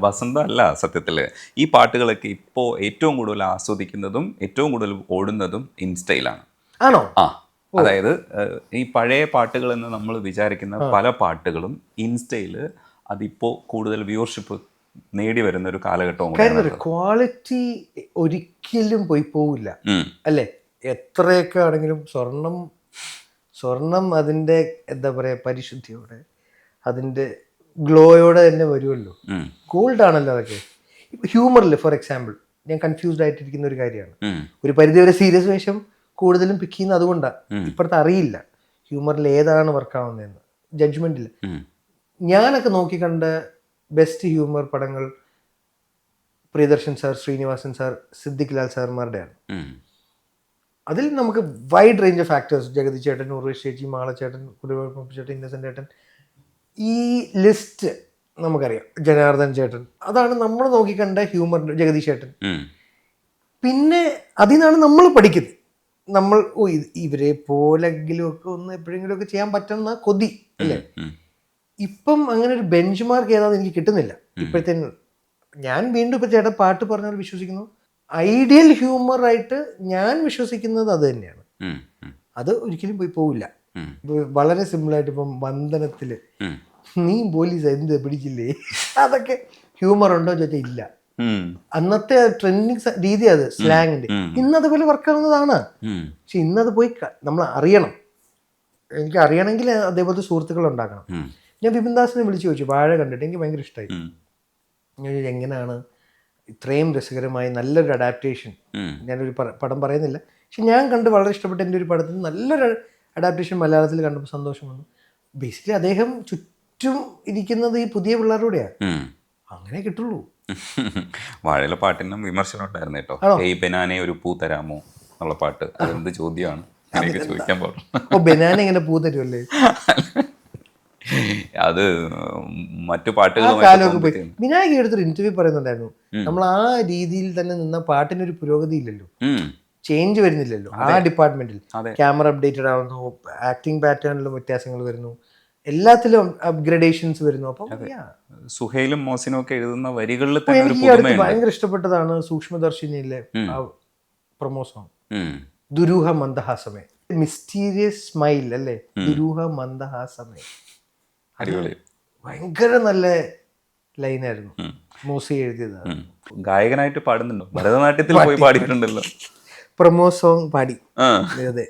വസന്ത അല്ല സത്യത്തിൽ. ഈ പാട്ടുകളൊക്കെ ഇപ്പോൾ ഏറ്റവും കൂടുതൽ ആസ്വദിക്കുന്നതും ഏറ്റവും കൂടുതൽ ഓടുന്നതും ഇൻസ്റ്റയിലാണ്. ആണോ? ആ, അതായത് ഈ പഴയ പാട്ടുകൾ എന്ന് നമ്മൾ വിചാരിക്കുന്ന പല പാട്ടുകളും ഇൻസ്റ്റയിൽ അതിപ്പോൾ കൂടുതൽ വ്യൂവർഷിപ്പ് നേടി വരുന്ന ഒരു കാലഘട്ടവും കൂടെയാണ്. ക്വാളിറ്റി ഒരിക്കലും പോവില്ല അല്ലേ? എത്രയൊക്കെ ആണെങ്കിലും സ്വർണം അതിൻ്റെ എന്താ പറയുക പരിശുദ്ധിയോടെ അതിൻ്റെ ഗ്ലോയോടെ തന്നെ വരുമല്ലോ. ഗോൾഡ് ആണല്ലോ അതൊക്കെ. ഹ്യൂമറിൽ ഫോർ എക്സാമ്പിൾ ഞാൻ കൺഫ്യൂസ്ഡ് ആയിട്ടിരിക്കുന്ന ഒരു കാര്യമാണ്. ഒരു പരിധിവരെ സീരിയസ് വേഷം കൂടുതലും പിക്ക് ചെയ്യുന്നത് അതുകൊണ്ടാണ്. ഇപ്പോഴത്തെ അറിയില്ല ഹ്യൂമറിൽ ഏതാണ് വർക്കാവുന്നതെന്ന്, ജഡ്ജ്മെന്റ് ഇല്ല. ഞാനൊക്കെ നോക്കിക്കണ്ട ബെസ്റ്റ് ഹ്യൂമർ പടങ്ങൾ പ്രിയദർശൻ സാർ, ശ്രീനിവാസൻ സാർ, സിദ്ദിഖ് ലാൽ സാർമാരുടെയാണ്. അതിൽ നമുക്ക് wide range of actors, Jagathy ചേട്ടൻ, ഉർവശി ചേച്ചി, മാളച്ചേട്ടൻ, ചേട്ടൻ, ഇന്നസെന്റ് ചേട്ടൻ, ഈ ലിസ്റ്റ് നമുക്കറിയാം. ജനാർദ്ദൻ ചേട്ടൻ, അതാണ് നമ്മൾ നോക്കിക്കണ്ട ഹ്യൂമർ. ജഗദീഷ് ചേട്ടൻ. പിന്നെ അതിൽ നിന്നാണ് നമ്മൾ പഠിക്കുന്നത്. നമ്മൾ ഇവരെ പോലെങ്കിലും ഒക്കെ ഒന്ന് എപ്പോഴെങ്കിലും ഒക്കെ ചെയ്യാൻ പറ്റുന്ന കൊതി അല്ലേ? ഇപ്പം അങ്ങനെ ഒരു ബെഞ്ച് മാർക്ക് ഏതാന്ന് എനിക്ക് കിട്ടുന്നില്ല ഇപ്പോഴത്തെ. ഞാൻ വീണ്ടും ഇപ്പൊ ചേട്ടൻ പാട്ട് പറഞ്ഞാൽ വിശ്വസിക്കുന്നു, ഐഡിയൽ ഹ്യൂമർ ആയിട്ട് ഞാൻ വിശ്വസിക്കുന്നത് അത് തന്നെയാണ്. അത് ഒരിക്കലും പോവില്ല. വളരെ സിമ്പിളായിട്ട് ഇപ്പം വന്ദനത്തില് നീ പോലീസ് എന്ത് പിടിച്ചില്ലേ, അതൊക്കെ ഹ്യൂമർ ഉണ്ടോ ചോദിച്ചാൽ ഇല്ല. അന്നത്തെ ട്രെൻഡിങ് രീതി അത് സ്ലാങ്ങിന്റെ. ഇന്നതുപോലെ വർക്കാവുന്നതാണ്. പക്ഷെ ഇന്നത് പോയി നമ്മൾ അറിയണം. എനിക്ക് അറിയണമെങ്കിൽ അതേപോലത്തെ സുഹൃത്തുക്കൾ ഉണ്ടാക്കണം. ഞാൻ വിപിൻദാസിനെ വിളിച്ചു ചോദിച്ചു, വാഴ കണ്ടിട്ട് എനിക്ക് ഭയങ്കര ഇഷ്ടമായി. ഞാൻ എങ്ങനെയാണ് ഇത്രയും രസകരമായി നല്ലൊരു അഡാപ്റ്റേഷൻ, ഞാനൊരു പടം പറയുന്നില്ല, പക്ഷെ ഞാൻ കണ്ട് വളരെ ഇഷ്ടപ്പെട്ട എൻ്റെ ഒരു പടത്തിന് നല്ലൊരു അഡാപ്റ്റേഷൻ മലയാളത്തിൽ കണ്ടപ്പോൾ സന്തോഷം വന്നു. ബേസിക്കലി അദ്ദേഹം ചുറ്റും ഇരിക്കുന്നത് ഈ പുതിയ പിള്ളേരുടെയാണ്. അങ്ങനെ കിട്ടുള്ളൂ. വാഴയിലെ പാട്ടിനും വിമർശനം ഉണ്ടായിരുന്നു കേട്ടോ. ഈ ബനാനെ ഒരു പൂ തരാമോ എന്നുള്ള പാട്ട്, അതെന്ത് ചോദ്യമാണ് ചോദിക്കാൻ പാടും. ബനാന എങ്ങനെ പൂ തരുമല്ലേ? അത് മറ്റു പാട്ടുകൾ വിനായകി എടുത്തൊരു ഇന്റർവ്യൂ പറയുന്നുണ്ടായിരുന്നു, നമ്മൾ ആ രീതിയിൽ തന്നെ നിന്ന പാട്ടിനൊരു പുരോഗതി ഇല്ലല്ലോ, ചേഞ്ച് വരുന്നില്ലല്ലോ. ആ ഡിപ്പാർട്ട്മെന്റിൽ ക്യാമറ അപ്ഡേറ്റഡ് ആവുന്നു, ആക്ടിങ് പാറ്റേണിലും വ്യത്യാസങ്ങൾ വരുന്നു, എല്ലാത്തിലും അപ്ഗ്രഡേഷൻസ് വരുന്നു. അപ്പം സുഹൈലും മോസിനും ഒക്കെ എഴുതുന്ന വരികളിൽ ഭയങ്കര ഇഷ്ടപ്പെട്ടതാണ് സൂക്ഷ്മദർശിനിയിലെ പ്രൊമോ സോങ് ദുരൂഹ മന്ദഹാസമേ. മിസ്റ്റീരിയസ് സ്മൈൽ അല്ലേ, ദുരൂഹ മന്ദഹാസമേ. ഭയങ്കര നല്ല ലൈനായിരുന്നു. മോസി എഴുതിയത്. ഗായകനായിട്ട് പാടുന്നുണ്ടോ? ഭരതനാട്യത്തിൽ പോയി പാടിയിട്ടുണ്ടല്ലോ. പ്രൊമോ സോങ് പാടി. അതെ,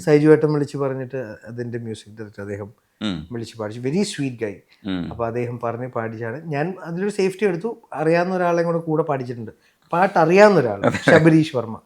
സൈജു ഏട്ടൻ വിളിച്ച് പറഞ്ഞിട്ട് അതിന്റെ മ്യൂസിക് ഡയറക്ടർ അദ്ദേഹം വിളിച്ച് പാടിച്ചു. വെരി സ്വീറ്റ് ഗൈ. അപ്പൊ അദ്ദേഹം പറഞ്ഞ് പാടിച്ചാണ്. ഞാൻ അതിലൊരു സേഫ്റ്റി എടുത്തു. അറിയാവുന്ന ഒരാളെ കൂടെ പാടിച്ചിട്ടുണ്ട്. പാട്ട് അറിയാവുന്ന ഒരാൾ, ശബരീഷ് വർമ്മ.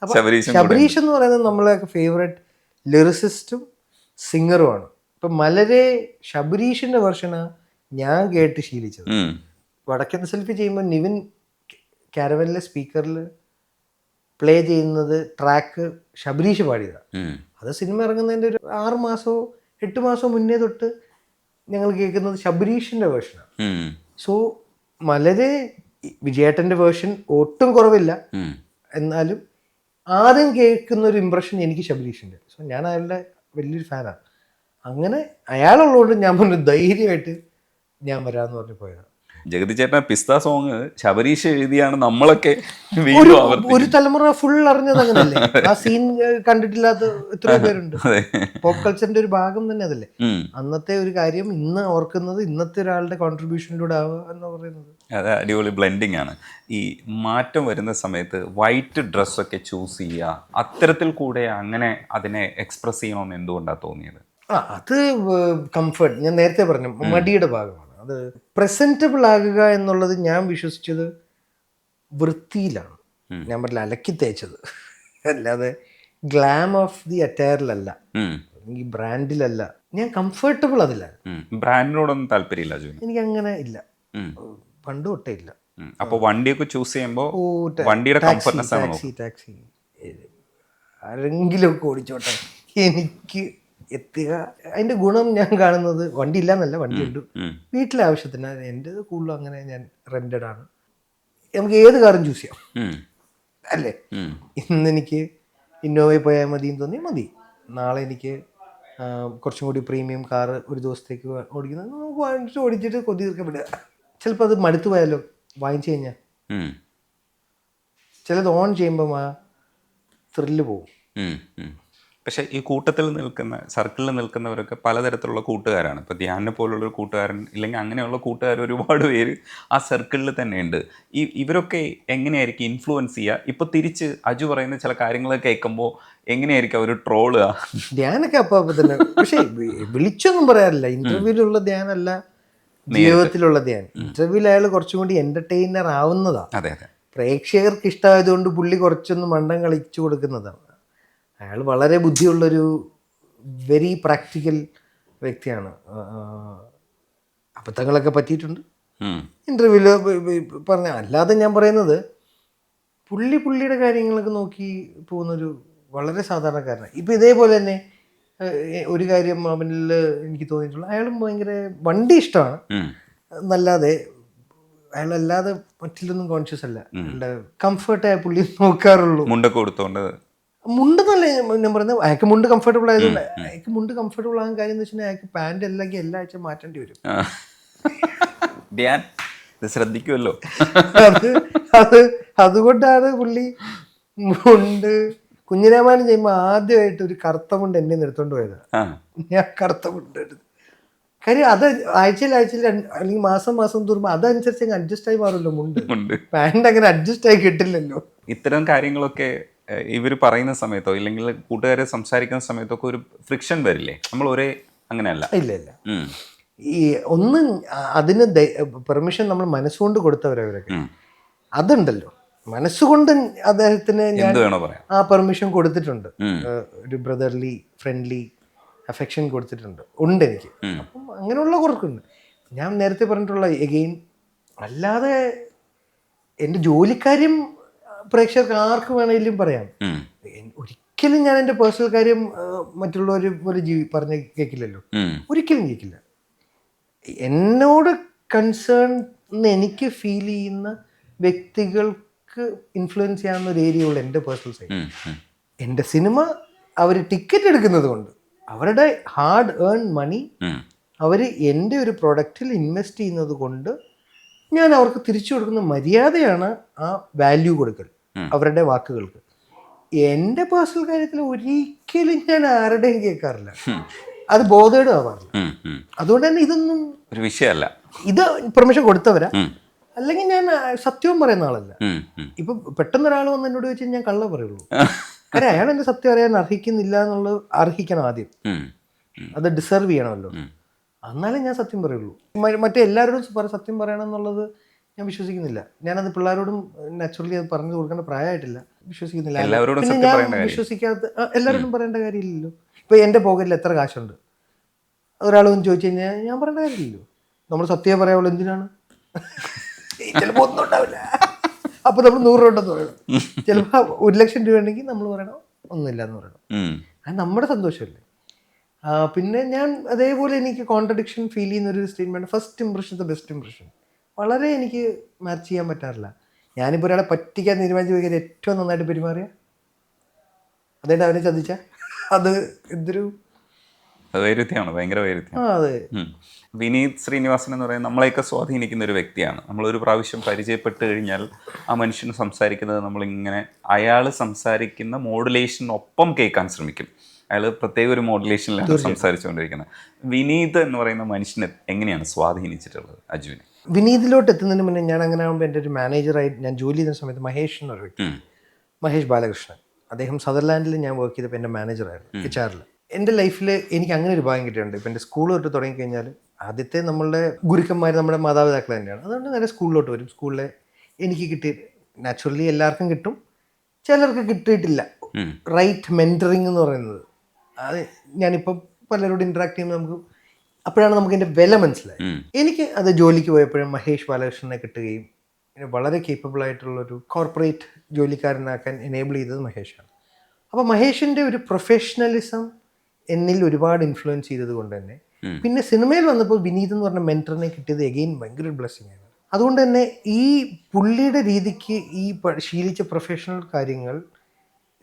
അപ്പൊ ശബരീഷ് എന്ന് പറയുന്നത് നമ്മളെ ഫേവറേറ്റ് ലിറിസിസ്റ്റും സിംഗറുമാണ്. ഇപ്പൊ മലരെ ശബരീഷിന്റെ വെർഷനാ ഞാൻ കേട്ട് ശീലിച്ചത്. വടക്കൻ സെൽഫി ചെയ്യുമ്പോൾ നിവിൻ കാരവനിലെ സ്പീക്കറിൽ പ്ലേ ചെയ്യുന്നത് ട്രാക്ക് ശബരീഷ് പാടിയതാണ്. അത് സിനിമ ഇറങ്ങുന്നതിൻ്റെ ഒരു 6 മാസമോ 8 മാസമോ മുന്നേ തൊട്ട് ഞങ്ങൾ കേൾക്കുന്നത് ശബരീഷിന്റെ വേർഷനാണ്. സോ മലരെ വിജയേട്ടന്റെ വേർഷൻ ഒട്ടും കുറവില്ല. എന്നാലും ആദ്യം കേൾക്കുന്ന ഒരു ഇംപ്രഷൻ എനിക്ക് ശബരീഷിന്റെ. സോ ഞാൻ അയാളുടെ വലിയൊരു ഫാനാണ്. അങ്ങനെ അയാളുള്ളതുകൊണ്ട് ഞാൻ പറഞ്ഞു ധൈര്യമായിട്ട് ഞാൻ വരാമെന്ന് പറഞ്ഞു പോയതാണ്. ജഗതി ചേട്ടൻ പിസ്ത സോങ് ശബരീഷ് എഴുതിയാണ് നമ്മളൊക്കെ ഒരു തലമുറ ഫുൾ അറിഞ്ഞത് അങ്ങനല്ലേ. ആ സീൻ കണ്ടിട്ടില്ലാത്ത എത്രയോ പേരുണ്ട്. പോപ്പ് കൾച്ചറിന്റെ ഒരു ഭാഗം തന്നെ അതല്ലേ. അന്നത്തെ ഒരു കാര്യം ഇന്ന് ഓർക്കുന്നത് ഇന്നത്തെ ഒരാളുടെ കോൺട്രിബ്യൂഷനിലൂടെ ആവുക എന്ന് പറയുന്നത് അത് അടിപൊളി ബ്ലെൻഡിങ് ആണ്. ഈ മാറ്റം വരുന്ന സമയത്ത് വൈറ്റ് ഡ്രസ്സൊക്കെ ചൂസ് ചെയ്യുക, അത്തരത്തിൽ കൂടെ അങ്ങനെ അതിനെ എക്സ്പ്രസ് ചെയ്യണമെന്ന് എന്തുകൊണ്ടാണ് തോന്നിയത്? അത് കംഫർട്ട്. ഞാൻ നേരത്തെ പറഞ്ഞു മടിയുടെ ഭാഗമാണ്. അത് പ്രസന്റബിൾ ആകുക എന്നുള്ളത് ഞാൻ വിശ്വസിച്ചത് വൃത്തിയിലാണ്. ഞാൻ പറഞ്ഞില്ല അലക്കി തേച്ചത്, അല്ലാതെ ഗ്ലാം ഓഫ് ദി അറ്റയറിലല്ല, ഈ ബ്രാൻഡിലല്ല. ഞാൻ കംഫർട്ടബിൾ അതില്ല. ബ്രാൻഡിനോടൊന്നും താല്പര്യമില്ല എനിക്ക്. അങ്ങനെ ഇല്ല, പണ്ട് തൊട്ടേ ഇല്ല. അപ്പോൾ വണ്ടിയൊക്കെ ചൂസ് ചെയ്യുമ്പോൾ ടാക്സി ആരെങ്കിലും ഒക്കെ ഓടിച്ചോട്ടെ, എനിക്ക് എത്തുക. അതിന്റെ ഗുണം ഞാൻ കാണുന്നത് വണ്ടി ഇല്ലാന്നല്ല, വണ്ടിയുണ്ട് വീട്ടിലെ ആവശ്യത്തിന്. എൻ്റെ കൂടുതലും അങ്ങനെ ഞാൻ റെന്റഡ് ആണ്. നമുക്ക് ഏത് കാറും ചൂസ് ചെയ്യാം അല്ലേ. ഇന്നെനിക്ക് ഇന്നോവയിൽ പോയാൽ മതി എന്ന് തോന്നി മതി. നാളെ എനിക്ക് കുറച്ചും കൂടി പ്രീമിയം കാറ് ഒരു ദിവസത്തേക്ക് ഓടിക്കുന്നത് നമുക്ക് ഓടിച്ചിട്ട് കൊതി തീർക്കാൻ വിടുക. ചിലപ്പോൾ അത് മടുത്തു പോയാലോ വാങ്ങിച്ചു കഴിഞ്ഞാൽ. ഉം. ചിലത് ഓൺ ചെയ്യുമ്പം ആ ത്രില്ല് പോകും. ഉം. ഉം. പക്ഷേ ഈ കൂട്ടത്തിൽ നിൽക്കുന്ന സർക്കിളിൽ നിൽക്കുന്നവരൊക്കെ പലതരത്തിലുള്ള കൂട്ടുകാരാണ്. ഇപ്പോൾ ധ്യാനെ പോലുള്ളൊരു കൂട്ടുകാരൻ ഇല്ലെങ്കിൽ അങ്ങനെയുള്ള കൂട്ടുകാർ ഒരുപാട് പേര് ആ സർക്കിളിൽ തന്നെയുണ്ട്. ഇവരൊക്കെ എങ്ങനെയായിരിക്കും ഇൻഫ്ലുവൻസ് ചെയ്യുക? ഇപ്പോൾ തിരിച്ച് അജു പറയുന്ന ചില കാര്യങ്ങൾ കേൾക്കുമ്പോൾ എങ്ങനെയായിരിക്കും അവർ ട്രോളുക? ധ്യാനൊക്കെ അപ്പം തന്നെ, പക്ഷേ വിളിച്ചൊന്നും പറയാറില്ല. ഇന്റർവ്യൂവിലുള്ള ധ്യാനല്ല ജീവിതത്തിലുള്ള ധ്യാനം. ഇന്റർവ്യൂവിൽ അയാൾ കുറച്ചും കൂടി എന്റർടൈനർ ആവുന്നതാണ്. അതെ അതെ. പ്രേക്ഷകർക്ക് ഇഷ്ടമായതുകൊണ്ട് പുള്ളി കുറച്ചൊന്ന് മണ്ടം കളിച്ചു കൊടുക്കുന്നതാണ്. അയാൾ വളരെ ബുദ്ധിയുള്ളൊരു വെരി പ്രാക്ടിക്കൽ വ്യക്തിയാണ്. അബദ്ധങ്ങളൊക്കെ പറ്റിയിട്ടുണ്ട് ഇൻ്റർവ്യൂവിൽ പറഞ്ഞ. അല്ലാതെ ഞാൻ പറയുന്നത് പുള്ളിയുടെ കാര്യങ്ങളൊക്കെ നോക്കി പോകുന്നൊരു വളരെ സാധാരണക്കാരനാണ്. ഇപ്പം ഇതേപോലെ തന്നെ ഒരു കാര്യം അവനിൽ എനിക്ക് തോന്നിയിട്ടുള്ള, അയാളും ഭയങ്കര വണ്ടി ഇഷ്ടമാണ് എന്നല്ലാതെ അയാളല്ലാതെ മറ്റിലൊന്നും കോൺഷ്യസ് അല്ല. അയാളുടെ കംഫർട്ടായ പുള്ളി നോക്കാറുള്ളൂ. മുണ്ടൊക്കെ കൊടുത്തോണ്ട് മുണ്ടെന്നല്ല ഞാൻ പറയുന്നത്, അയാൾക്ക് മുണ്ട് കംഫർട്ടബിൾ ആയതുകൊണ്ട്. അയാൾക്ക് മുണ്ട് കംഫർട്ടബിൾ ആകാൻ കാര്യം എന്ന് വെച്ചിട്ടുണ്ടെങ്കിൽ അയാൾക്ക് പാൻറ് അല്ലെങ്കിൽ എല്ലാ ആഴ്ച മാറ്റേണ്ടി വരും. ധ്യാൻ ഇത് ശ്രദ്ധിക്കുമല്ലോ. അതുകൊണ്ടാണ് പുള്ളി മുണ്ട് കുഞ്ഞിരാമായണം ചെയ്യുമ്പോൾ ആദ്യമായിട്ട് ഒരു കറുത്ത മുണ്ട് എന്നെ എടുത്തോണ്ട് പോയത്. ഞാൻ കറുത്ത മുണ്ട് എടുത്തു. കാര്യം അത് ആഴ്ചയിൽ അല്ലെങ്കിൽ മാസം തോറുമ്പോൾ അതനുസരിച്ച് അഡ്ജസ്റ്റ് ആയി മാറുമല്ലോ മുണ്ട്. പാൻറ് അങ്ങനെ അഡ്ജസ്റ്റ് ആയി കിട്ടില്ലല്ലോ. ഇത്തരം കാര്യങ്ങളൊക്കെ ഇവർ പറയുന്ന സമയത്തോ ഇല്ലെങ്കിൽ കൂട്ടുകാരെ സംസാരിക്കുന്ന സമയത്തൊക്കെ ഒരു ഫ്രിക്ഷൻ വരില്ലേ? നമ്മൾ ഒരേ അങ്ങനെയല്ല. ഇല്ല. ഈ ഒന്നും അതിന് പെർമിഷൻ നമ്മൾ മനസ്സുകൊണ്ട് കൊടുത്തവരവരൊക്കെ അതുണ്ടല്ലോ. മനസ്സുകൊണ്ട് അദ്ദേഹത്തിന് ഞാൻ ആ പെർമിഷൻ കൊടുത്തിട്ടുണ്ട്. ഒരു ബ്രദർലി ഫ്രണ്ട്ലി അഫെക്ഷൻ കൊടുത്തിട്ടുണ്ട്, ഉണ്ട് എനിക്ക്. അപ്പം അങ്ങനെയുള്ള കുറക്കുണ്ട്. ഞാൻ നേരത്തെ പറഞ്ഞിട്ടുള്ള എഗെയിൻ, അല്ലാതെ എൻ്റെ ജോലിക്കാര്യം പ്രേക്ഷകർക്ക് ആർക്ക് വേണമെങ്കിലും പറയാം. ഒരിക്കലും ഞാൻ എൻ്റെ പേഴ്സണൽ കാര്യം മറ്റുള്ളവർ പോലെ പറഞ്ഞ് കേൾക്കില്ലല്ലോ, ഒരിക്കലും കേൾക്കില്ല. എന്നോട് കൺസേൺ എനിക്ക് ഫീൽ ചെയ്യുന്ന വ്യക്തികൾക്ക് ഇൻഫ്ലുവൻസ് ചെയ്യാവുന്ന ഒരു ഏരിയ ഉള്ള എൻ്റെ പേഴ്സണൽ സൈഡ്. എൻ്റെ സിനിമ അവർ ടിക്കറ്റ് എടുക്കുന്നത് കൊണ്ട്, അവരുടെ ഹാർഡ് ഏൺ മണി അവർ എൻ്റെ ഒരു പ്രൊഡക്റ്റിൽ ഇൻവെസ്റ്റ് ചെയ്യുന്നത് കൊണ്ട് ഞാൻ അവർക്ക് തിരിച്ചു കൊടുക്കുന്ന മര്യാദയാണ് ആ വാല്യൂ കൊടുക്കൽ അവരുടെ വാക്കുകൾക്ക്. എൻ്റെ പേഴ്സണൽ കാര്യത്തിൽ ഒരിക്കലും ഞാൻ ആരുടെയും കേൾക്കാറില്ല, അത് ബോധേഡ് ആവാറില്ല. അതുകൊണ്ട് തന്നെ ഇതൊന്നും ഒരു വിഷയമല്ല. ഇത് പെർമിഷൻ കൊടുത്തവരാ, അല്ലെങ്കിൽ ഞാൻ സത്യവും പറയുന്ന ആളല്ല. ഇപ്പൊ പെട്ടെന്ന് ഒരാൾ വന്ന് എന്നോട് ചോദിച്ചാൽ ഞാൻ കള്ള പറയുള്ളൂ. കാര്യം അയാൾ എൻ്റെ സത്യം അറിയാൻ അർഹിക്കുന്നില്ല എന്നുള്ളത് അർഹിക്കണം ആദ്യം, അത് ഡിസർവ് ചെയ്യണമല്ലോ, എന്നാലേ ഞാൻ സത്യം പറയുള്ളൂ. മറ്റേ എല്ലാവരോടും സത്യം പറയണം എന്നുള്ളത് ഞാൻ വിശ്വസിക്കുന്നില്ല. ഞാനത് പിള്ളേരോടും നാച്ചുറലി അത് പറഞ്ഞു കൊടുക്കേണ്ട പ്രായമായിട്ടില്ല, വിശ്വസിക്കുന്നില്ല. പിന്നെ ഞാൻ വിശ്വസിക്കാത്ത എല്ലാവരോടും പറയേണ്ട കാര്യമില്ലല്ലോ. ഇപ്പൊ എൻ്റെ പോക്കറ്റിൽ എത്ര കാശുണ്ട് ഒരാൾ വന്ന് ചോദിച്ചു കഴിഞ്ഞാൽ ഞാൻ പറയേണ്ട കാര്യമില്ലല്ലോ. നമ്മൾ സത്യം പറയാവുള്ളൂ. എന്തിനാണ്? ചിലപ്പോൾ ഒന്നും ഉണ്ടാവില്ല, അപ്പൊ നമ്മൾ 100 രൂപ ഉണ്ടെന്ന് പറയണം. ചിലപ്പോൾ 1,00,000 രൂപ ഉണ്ടെങ്കിൽ നമ്മൾ പറയണം ഒന്നുമില്ല എന്ന് പറയണം. അത് നമ്മുടെ സന്തോഷമല്ലേ. പിന്നെ ഞാൻ അതേപോലെ എനിക്ക് കോൺട്രഡിക്ഷൻ ഫീൽ ചെയ്യുന്ന ഒരു statement, first impression the best impression, വളരെ എനിക്ക് മാച്ച് ചെയ്യാൻ പറ്റാറില്ല. ഞാനിപ്പോൾ ഒരാളെ പറ്റിക്കാൻ തീരുമാനിച്ചു പോയി ഏറ്റവും നന്നായിട്ട് പെരുമാറിയ അതായത് അവനെ ചതിച്ച അത് എന്തൊരു വൈരുദ്ധ്യമാണ്, ഭയങ്കര വൈരുദ്ധ്യം. അതെ. വിനീത് ശ്രീനിവാസൻ എന്ന് പറയുന്നത് നമ്മളെയൊക്കെ സ്വാധീനിക്കുന്ന ഒരു വ്യക്തിയാണ്. നമ്മളൊരു പ്രാവശ്യം പരിചയപ്പെട്ട് കഴിഞ്ഞാൽ ആ മനുഷ്യന് സംസാരിക്കുന്നത് നമ്മളിങ്ങനെ അയാൾ സംസാരിക്കുന്ന മോഡുലേഷനൊപ്പം കേൾക്കാൻ ശ്രമിക്കും. അയാൾ പ്രത്യേക ഒരു മോഡുലേഷനിലാണ് സംസാരിച്ചുകൊണ്ടിരിക്കുന്നത്. വിനീത് എന്ന് പറയുന്ന മനുഷ്യനെ എങ്ങനെയാണ് സ്വാധീനിച്ചിട്ടുള്ളത് അജുവിനെ? വിനീതിലോട്ട് എത്തുന്നതിന് മുന്നേ ഞാൻ അങ്ങനെ ആകുമ്പോൾ എൻ്റെ ഒരു മാനേജറായി ഞാൻ ജോലി ചെയ്യുന്ന സമയത്ത് മഹേഷ് എന്നൊരു വ്യക്തി, മഹേഷ് ബാലകൃഷ്ണൻ, അദ്ദേഹം സദർലാൻഡിൽ ഞാൻ വർക്ക് ചെയ്തപ്പോൾ എൻ്റെ മാനേജറായിരുന്നു HR-ൽ. എൻ്റെ ലൈഫിൽ എനിക്ക് അങ്ങനെ ഒരു ഭാഗ്യം കിട്ടിയിട്ടുണ്ട്. ഇപ്പം എൻ്റെ സ്കൂൾ തൊട്ട് തുടങ്ങിക്കഴിഞ്ഞാൽ ആദ്യത്തെ നമ്മളുടെ ഗുരുക്കന്മാർ നമ്മുടെ മാതാപിതാക്കൾ തന്നെയാണ്. അതുകൊണ്ട് നേരെ സ്കൂളിലോട്ട് വരും. സ്കൂളിലെ എനിക്ക് കിട്ടി, നാച്ചുറലി എല്ലാവർക്കും കിട്ടും, ചിലർക്ക് കിട്ടിയിട്ടില്ല. റൈറ്റ് മെൻറ്ററിങ് എന്ന് പറയുന്നത്, അത് ഞാനിപ്പം പലരോട് ഇൻട്രാക്ട് ചെയ്യുമ്പോൾ നമുക്ക് അപ്പോഴാണ് നമുക്ക് എൻ്റെ വില മനസ്സിലായി. എനിക്ക് അത് ജോലിക്ക് പോയപ്പോഴും മഹേഷ് ബാലകൃഷ്ണനെ കിട്ടുകയും വളരെ കേപ്പബിൾ ആയിട്ടുള്ളൊരു കോർപ്പറേറ്റ് ജോലിക്കാരനാക്കാൻ എനേബിൾ ചെയ്തത് മഹേഷാണ്. അപ്പോൾ മഹേഷിൻ്റെ ഒരു പ്രൊഫഷണലിസം എന്നിൽ ഒരുപാട് ഇൻഫ്ലുവൻസ് ചെയ്തത് കൊണ്ട് തന്നെ പിന്നെ സിനിമയിൽ വന്നപ്പോൾ വിനീത് എന്ന് പറഞ്ഞ മെൻറ്ററിനെ കിട്ടിയത് എഗെയിൻ ഭയങ്കര ഒരു ബ്ലെസ്സിങ് ആണ്. അതുകൊണ്ട് തന്നെ ഈ പുള്ളിയുടെ രീതിക്ക് ഈ ശീലിച്ച പ്രൊഫഷണൽ കാര്യങ്ങൾ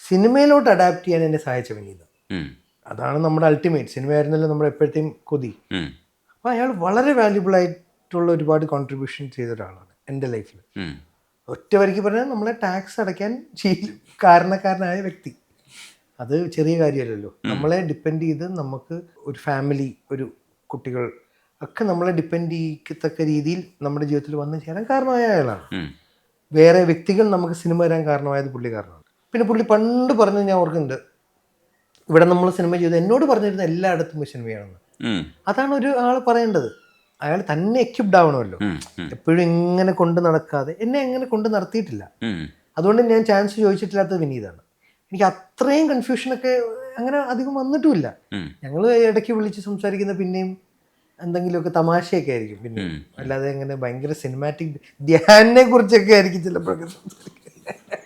സിനിമയിലോട്ട് അഡാപ്റ്റ് ചെയ്യാൻ എന്നെ സഹായിച്ച വിനീത്. അതാണ് നമ്മുടെ അൾട്ടിമേറ്റ്. സിനിമയായിരുന്നല്ലോ നമ്മുടെ എപ്പോഴത്തെയും കൊതി. അപ്പോൾ അയാൾ വളരെ വാല്യുബിളായി ആയിട്ടുള്ള ഒരുപാട് കോൺട്രിബ്യൂഷൻ ചെയ്ത ഒരാളാണ് എൻ്റെ ലൈഫിൽ. ഉം. ഒറ്റ വരിക്ക് പറഞ്ഞാൽ നമ്മളെ ടാക്സ് അടയ്ക്കാൻ കാരണക്കാരനായ വ്യക്തി. അത് ചെറിയ കാര്യമല്ലല്ലോ. നമ്മളെ ഡിപ്പെൻഡ് ചെയ്ത് നമുക്ക് ഒരു ഫാമിലി, ഒരു കുട്ടികൾ ഒക്കെ നമ്മളെ ഡിപ്പെൻഡ് ചെയ്യത്തക്ക രീതിയിൽ നമ്മുടെ ജീവിതത്തിൽ വന്നു ചേരാൻ കാരണമായ അയാളാണ്. വേറെ വ്യക്തികൾ നമുക്ക് സിനിമ വരാൻ കാരണമായത് പുള്ളി കാരണമാണ്. പിന്നെ പുള്ളി പണ്ട് പറഞ്ഞത് ഞാൻ ഓർക്കുന്നുണ്ട്, ഇവിടെ നമ്മൾ സിനിമ ചെയ്ത് എന്നോട് പറഞ്ഞിരുന്ന എല്ലായിടത്തും സിനിമയാണെന്ന്. അതാണ് ഒരു ആൾ പറയേണ്ടത്. അയാൾ തന്നെ എക്യുപ്ഡ് ആവണമല്ലോ. എപ്പോഴും ഇങ്ങനെ കൊണ്ട് നടക്കാതെ എന്നെ എങ്ങനെ കൊണ്ട് നടത്തിയിട്ടില്ല. അതുകൊണ്ട് ഞാൻ ചാൻസ് ചോദിച്ചിട്ടില്ലാത്തത് വിനീതാണ്. എനിക്ക് അത്രയും കൺഫ്യൂഷനൊക്കെ അങ്ങനെ അധികം വന്നിട്ടുമില്ല. ഞങ്ങൾ ഇടയ്ക്ക് വിളിച്ച് സംസാരിക്കുന്ന പിന്നെയും എന്തെങ്കിലുമൊക്കെ തമാശയൊക്കെ ആയിരിക്കും പിന്നെയും, അല്ലാതെ അങ്ങനെ ഭയങ്കര സിനിമാറ്റിക് ധ്യാനിനെ കുറിച്ചൊക്കെ ആയിരിക്കും ചിലപ്പോഴൊക്കെ സംസാരിക്കുന്നത്.